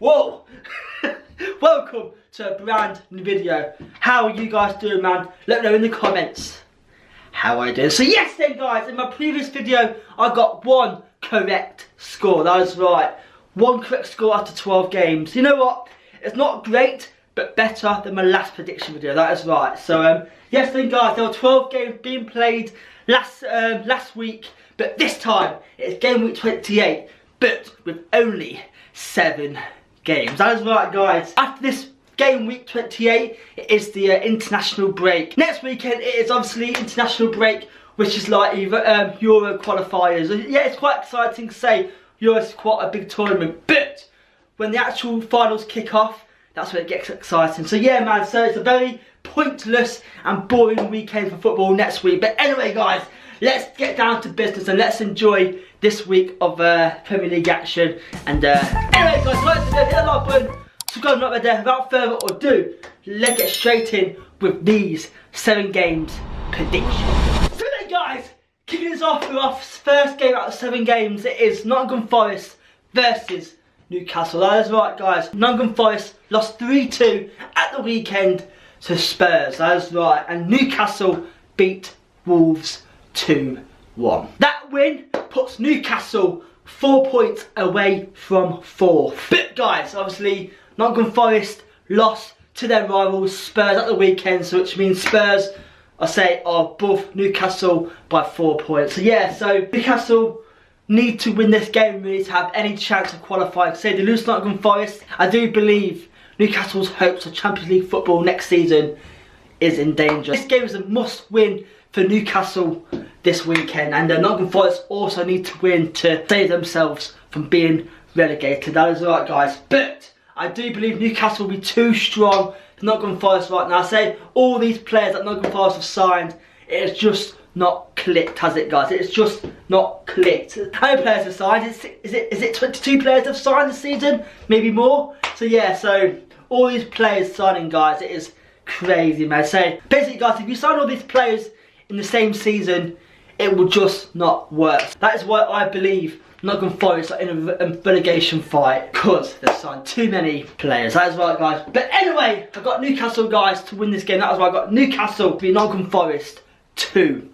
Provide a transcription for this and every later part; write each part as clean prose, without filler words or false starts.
Whoa! Welcome to a brand new video. How are you guys doing, man? Let me know in the comments how I do. So yes then guys, in my previous video I got one correct score. That is right, one correct score after 12 games. You know what, it's not great but better than my last prediction video. That is right. So yes then guys, there were 12 games being played last week, but this time it's game week 28 but with only 7 games. That is right guys. After this game week 28 it is the international break. Next weekend it is obviously international break, which is like either Euro qualifiers. Yeah, it's quite exciting to say Euro is quite a big tournament, but when the actual finals kick off, that's when it gets exciting. So yeah man, so it's a very pointless and boring weekend for football next week. But anyway guys, let's get down to business and let's enjoy this week of Premier League action. And anyway guys, like to hit the like button, subscribe right there. Without further ado, let's get straight in with these 7 games predictions. So then guys, kicking us off with our first game out of 7 games, it is Nottingham Forest versus Newcastle. That is right guys, Nottingham Forest lost 3-2 at the weekend to Spurs. That is right, and Newcastle beat Wolves 2-1. That win puts Newcastle 4 points away from 4th. But guys, obviously Nottingham Forest lost to their rivals Spurs at the weekend, so which means Spurs, I say, are above Newcastle by 4 points. So yeah, so Newcastle need to win this game really to have any chance of qualifying. Say they lose Nottingham Forest, I do believe Newcastle's hopes of Champions League football next season is in danger. This game is a must win for Newcastle this weekend, and Nottingham Forest also need to win to save themselves from being relegated. That is right guys, but I do believe Newcastle will be too strong for Nottingham Forest right now. I say all these players that Nottingham Forest have signed, it has just not clicked, has it guys? It's just not clicked. How many players have signed? Is it 22 players have signed this season? Maybe more? So yeah, so all these players signing guys, it is crazy man. So basically guys, if you sign all these players in the same season, it will just not work. That is why I believe Nottingham Forest are in a relegation fight, because they've signed too many players. That is right guys. But anyway, I got Newcastle guys to win this game. That is why I got Newcastle to beat Nottingham Forest 2-0.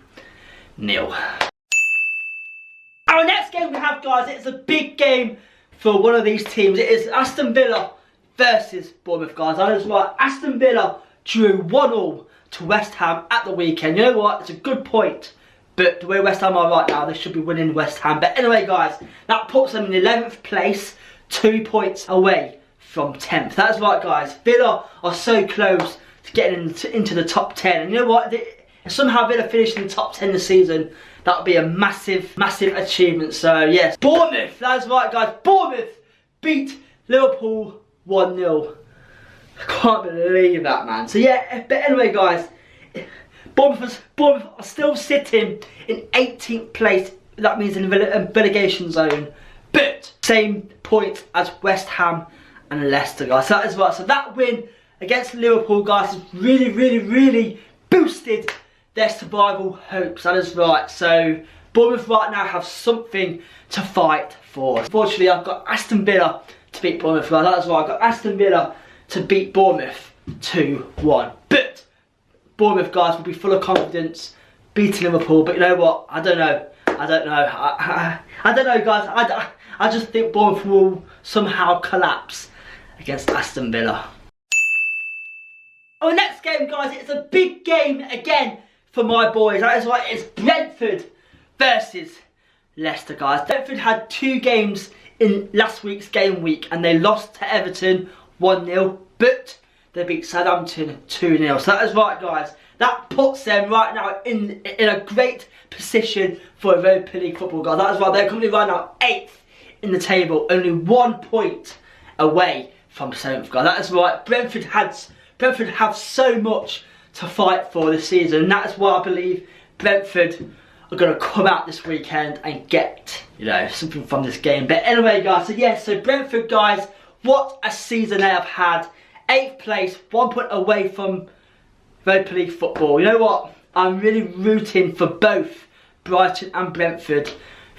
Our next game we have guys, it's a big game for one of these teams. It is Aston Villa versus Bournemouth guys. That is right, Aston Villa drew 1-1 to West Ham at the weekend. You know what, it's a good point, but the way West Ham are right now, they should be winning West Ham. But anyway guys, that puts them in 11th place, 2 points away from 10th. That's right guys, Villa are so close to getting into the top 10. And you know what, if somehow Villa finish in the top 10 this season, that would be a massive achievement. So yes, Bournemouth, that's right guys, Bournemouth beat Liverpool 1-0. I can't believe that man. So yeah, but anyway guys, Bournemouth are still sitting in 18th place. That means in the relegation zone, but same points as West Ham and Leicester guys. So that is right. So that win against Liverpool guys has really boosted their survival hopes. That is right. So Bournemouth right now have something to fight for. Unfortunately, I've got Aston Villa to beat Bournemouth guys. That is right. I've got Aston Villa to beat Bournemouth 2-1. But Bournemouth guys will be full of confidence beating Liverpool. But you know what? I don't know. I don't know guys. I just think Bournemouth will somehow collapse against Aston Villa. Our next game guys, it's a big game again for my boys. That is right, it's Brentford versus Leicester guys. Brentford had 2 games in last week's game week and they lost to Everton 1-0, but they beat Southampton 2-0. So that is right guys, that puts them right now in a great position for Europa League football guys. That is right, they're currently right now 8th in the table, only 1 point away from 7th guys. That is right, Brentford have so much to fight for this season, and that is why I believe Brentford are going to come out this weekend and get, you know, something from this game. But anyway guys, so yeah, so Brentford guys, what a season they have had. 8th place, 1 point away from Europa League football. You know what, I'm really rooting for both Brighton and Brentford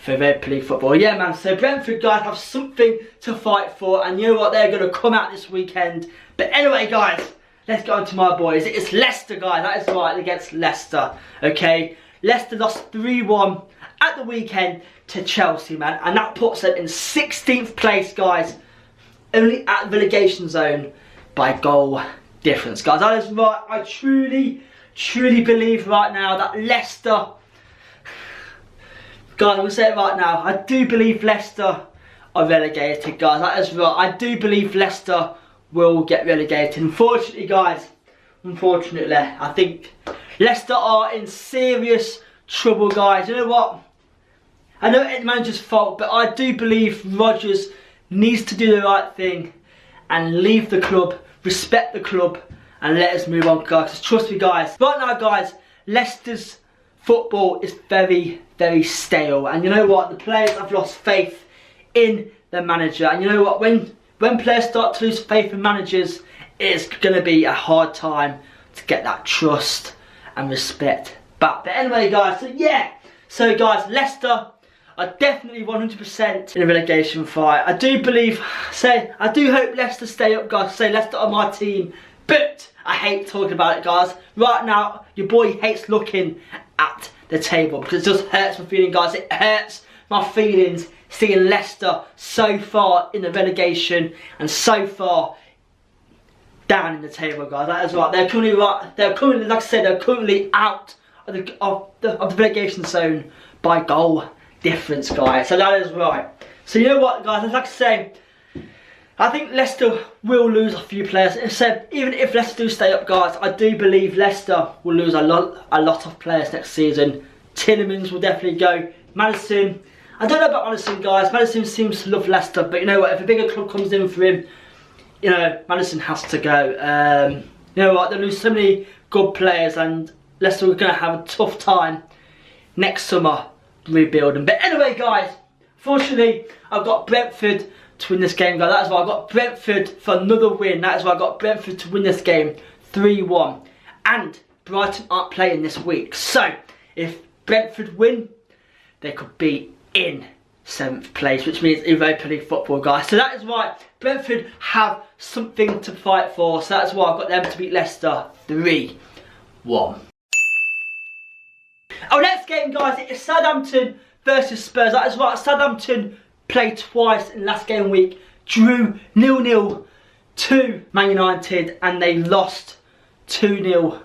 for Europa League football. Yeah, man, so Brentford, guys, have something to fight for, and you know what, they're going to come out this weekend. But anyway, guys, let's go on to my boys. It's Leicester, guys, that is right, against Leicester, okay? Leicester lost 3-1 at the weekend to Chelsea, man, and that puts them in 16th place, guys, only at the relegation zone by goal difference, guys. That is right, I truly believe right now that Leicester, guys, I'm going to say it right now, I do believe Leicester are relegated, guys. That is right, I do believe Leicester will get relegated. Unfortunately, guys, I think Leicester are in serious trouble, guys. You know what? I know it's the manager's fault, but I do believe Rodgers needs to do the right thing and leave the club, respect the club, and let us move on, guys. Trust me, guys. Right now, guys, Leicester's football is very stale, and you know what? The players have lost faith in the manager, and you know what? When players start to lose faith in managers, it's going to be a hard time to get that trust and respect back. But anyway, guys, so guys, Leicester are definitely 100% in a relegation fight. I do hope Leicester stay up, guys. Say Leicester are my team, but I hate talking about it, guys. Right now, your boy hates looking at the table because it just hurts my feelings, guys. It hurts my feelings seeing Leicester so far in the relegation and so far down in the table, guys. That is right. They're currently like I said, they're currently out of the relegation zone by goal difference, guys. So that is right. So you know what, guys? Like I say, I think Leicester will lose a few players. Even if Leicester do stay up, guys, I do believe Leicester will lose a lot of players next season. Tielemans will definitely go. Maddison, I don't know about Maddison, guys. Maddison seems to love Leicester, but you know what? If a bigger club comes in for him, you know, Maddison has to go. You know what? They lose so many good players, and Leicester are going to have a tough time next summer rebuilding. But anyway, guys, fortunately, I've got Brentford to win this game, guys. That is why I got Brentford for another win. That is why I got Brentford to win this game 3-1. And Brighton aren't playing this week, so if Brentford win, they could be in 7th place, which means Europa League football, guys. So that is why Brentford have something to fight for. So that's why I've got them to beat Leicester 3-1. Our next game, guys, it is Southampton versus Spurs. That is right, Southampton played twice in last game week, drew 0-0 to Man United, and they lost 2-0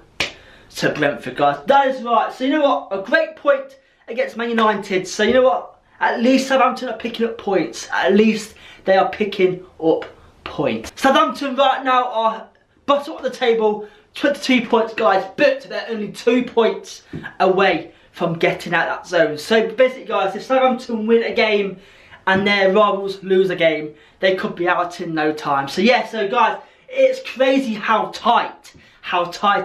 to Brentford, guys. That is right. So you know what? A great point against Man United. So you know what? At least Southampton are picking up points. At least they are picking up points. Southampton right now are bottom of the table, 22 points, guys, but they're only 2 points away from getting out that zone. So basically, guys, if Southampton win a game and their rivals lose a game, they could be out in no time. So yeah, so guys, it's crazy how tight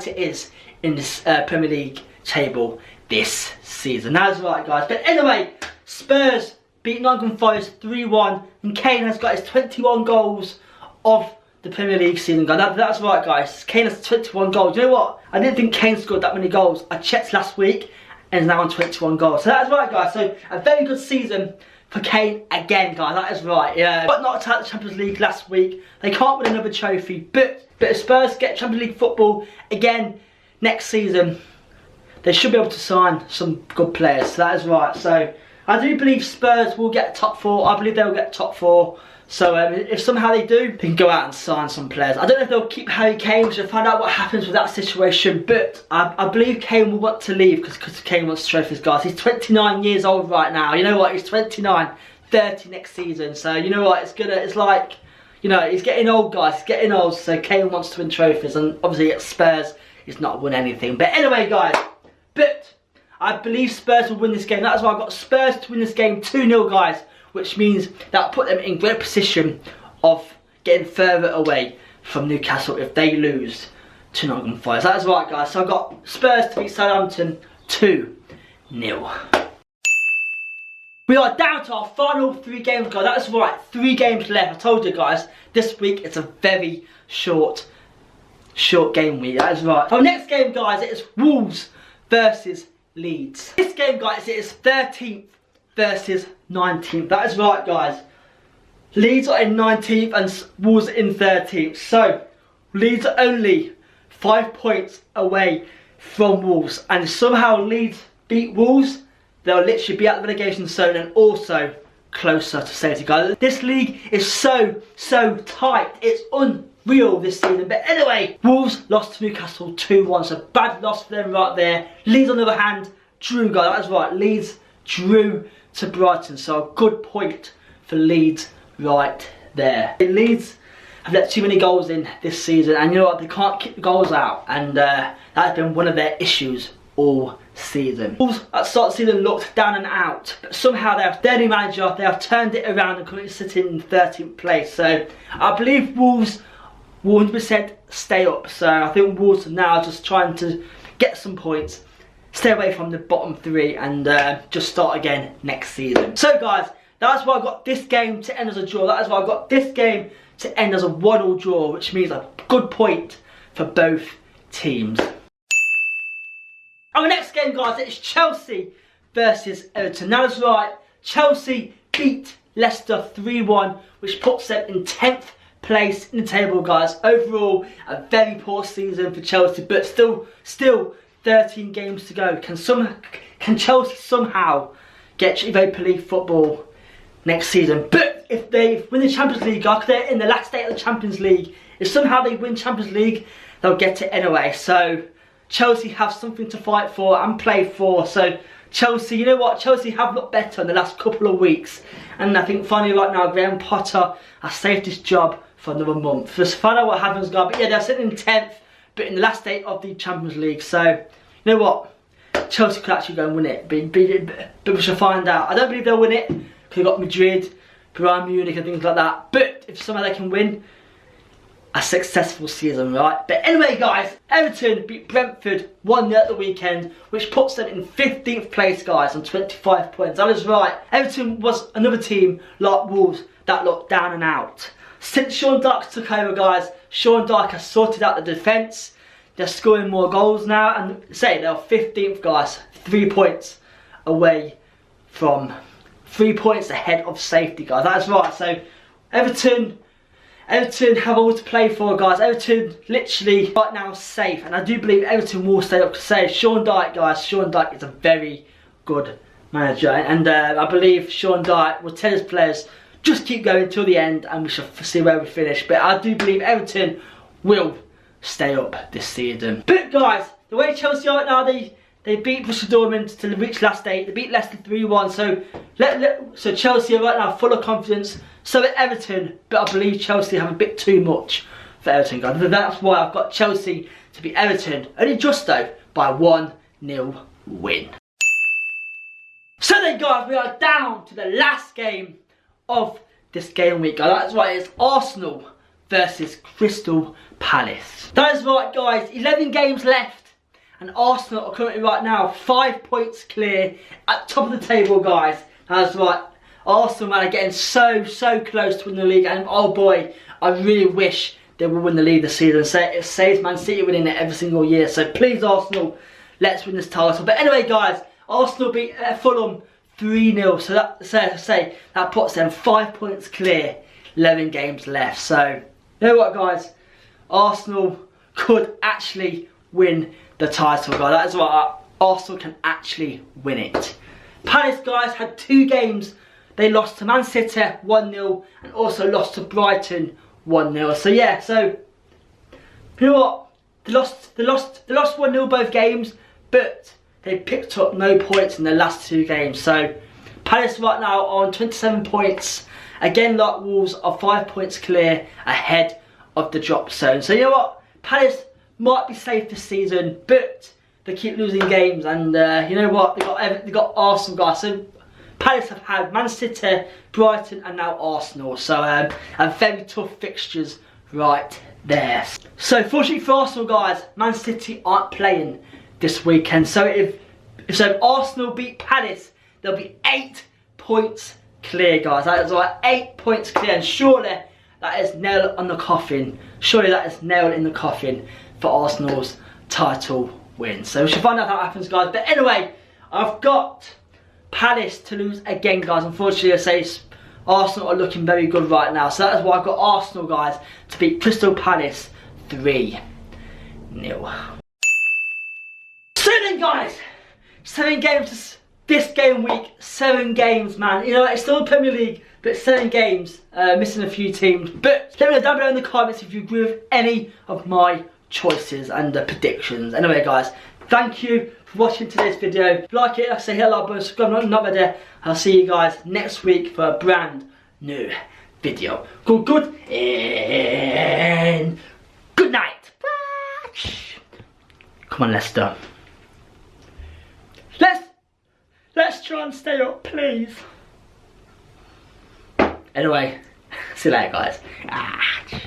it is in this Premier League table this season. That's right, guys. But anyway, Spurs beat Nottingham Forest 3-1, and Kane has got his 21 goals of the Premier League season, guys. That's right, guys. Kane has 21 goals. You know what? I didn't think Kane scored that many goals. I checked last week, and is now on 21 goals. So that's right, guys. So a very good season for Kane again, guys. That is right. Yeah, but not out the Champions League last week. They can't win another trophy. But if Spurs get Champions League football again next season, they should be able to sign some good players. So that is right. So I do believe Spurs will get top 4. I believe they will get top 4. So if somehow they do, they can go out and sign some players. I don't know if they'll keep Harry Kane, which we'll find out what happens with that situation. But I believe Kane will want to leave because Kane wants trophies, guys. He's 29 years old right now. You know what? He's 29, 30 next season. So you know what? It's like, you know, he's getting old, guys. He's getting old. So Kane wants to win trophies, and obviously at Spurs, he's not won anything. But anyway, guys, I believe Spurs will win this game. That's why I've got Spurs to win this game 2-0, guys. Which means that'll put them in great position of getting further away from Newcastle if they lose to Nottingham Forest. That's right, guys. So I've got Spurs to beat Southampton 2-0. We are down to our final 3 games, guys. That's right, 3 games left. I told you, guys, this week it's a very short game week. That is right. Our next game, guys, it is Wolves versus Leeds. This game, guys, it is 13th versus 19th. That is right, guys. Leeds are in 19th and Wolves are in 13th. So, Leeds are only 5 points away from Wolves. And if somehow Leeds beat Wolves, they'll literally be at the relegation zone and also closer to safety, guys. This league is so tight. It's unreal this season. But anyway, Wolves lost to Newcastle 2-1. So, bad loss for them right there. Leeds, on the other hand, drew, guys. That's right. Leeds drew to Brighton. So, a good point for Leeds right there. Leeds have let too many goals in this season, and you know what, they can't kick the goals out, and that's been one of their issues all season. Wolves at the start of the season looked down and out, but somehow their new manager, they have turned it around and currently sitting in 13th place. So I believe Wolves will 100% stay up. So I think Wolves are now just trying to get some points, stay away from the bottom 3, and just start again next season. So guys, that's why I got this game to end as a draw. That is why I got this game to end as a 1-1 draw, which means a good point for both teams. Our next game, guys, it's Chelsea versus Everton. Now that's right, Chelsea beat Leicester 3-1, which puts them in 10th place in the table, guys. Overall, a very poor season for Chelsea, but still 13 games to go. Can Chelsea somehow get Europa League football next season? But if they win the Champions League, guys, they're in the last day of the Champions League. If somehow they win Champions League, they'll get it anyway. So Chelsea have something to fight for and play for. So Chelsea, you know what, Chelsea have looked better in the last couple of weeks, and I think finally right now Graham Potter has saved his job for another month. Just find out what happens, guys. But yeah, they're sitting in 10th, but in the last day of the Champions League. So you know what, Chelsea could actually go and win it, but we shall find out. I don't believe they'll win it, because they've got Madrid, Bayern Munich and things like that. But if somehow they can win, a successful season, right? But anyway, guys, Everton beat Brentford 1-0 at the weekend, which puts them in 15th place, guys, on 25 points. That is right. Everton was another team like Wolves that looked down and out. Since Sean Dyche took over, guys, Sean Dyche has sorted out the defence. They're scoring more goals now, and say they're 15th, guys, 3 points away from 3 points ahead of safety, guys. That's right. So Everton have all to play for, guys. Everton literally right now safe, and I do believe Everton will stay up to say Sean Dyche, guys. Sean Dyche is a very good manager, and I believe Sean Dyche will tell his players just keep going till the end, and we shall see where we finish. But I do believe Everton will stay up this season. But guys, the way Chelsea are right now, they beat Borussia Dortmund to reach last 8. They beat Leicester 3-1. So Chelsea are right now full of confidence. So at Everton, but I believe Chelsea have a bit too much for Everton, guys. That's why I've got Chelsea to beat Everton, only just though, by 1-0 win. So then, guys, we are down to the last game of this game week, guys. That's right, it's Arsenal versus Crystal Palace. That is right, guys. 11 games left, and Arsenal are currently right now 5 points clear at the top of the table, guys. That's right. Arsenal, man, are getting so close to winning the league, and oh boy, I really wish they would win the league this season. So it saves Man City winning it every single year. So please, Arsenal, let's win this title. But anyway, guys, Arsenal beat Fulham 3-0. So that puts them 5 points clear, 11 games left. So you know what, guys, Arsenal could actually win the title, guys. That is what Arsenal can actually win it. Palace, guys, had 2 games. They lost to Man City 1-0 and also lost to Brighton 1-0. So yeah, so you know what? They lost 1-0 both games, but they picked up no points in the last 2 games. So Palace right now are on 27 points. Again, like Wolves, are 5 points clear ahead of the drop zone. So you know what? Palace might be safe this season, but they keep losing games, and you know what? They got Arsenal, guys. So Palace have had Man City, Brighton and now Arsenal. So very tough fixtures right there. So fortunately for Arsenal, guys, Man City aren't playing this weekend. So if Arsenal beat Palace, they'll be 8 points clear, guys. That is right, 8 points clear, and surely that is nailed on the coffin. Surely that is nailed in the coffin for Arsenal's title win. So we should find out how that happens, guys. But anyway, I've got Palace to lose again, guys. Unfortunately, I say Arsenal are looking very good right now. So that is why I got Arsenal, guys, to beat Crystal Palace 3-0. So then, guys, 7 games this game week. 7 games, man. You know, it's still Premier League, but 7 games. Missing a few teams. But let me know down below in the comments if you agree with any of my choices and predictions. Anyway, guys, thank you for watching today's video. If you like it, like I say, hit like button, subscribe, not there. I'll see you guys next week for a brand new video. Good, and good night. Come on, Leicester. Let's try and stay up, please. Anyway, see you later, guys.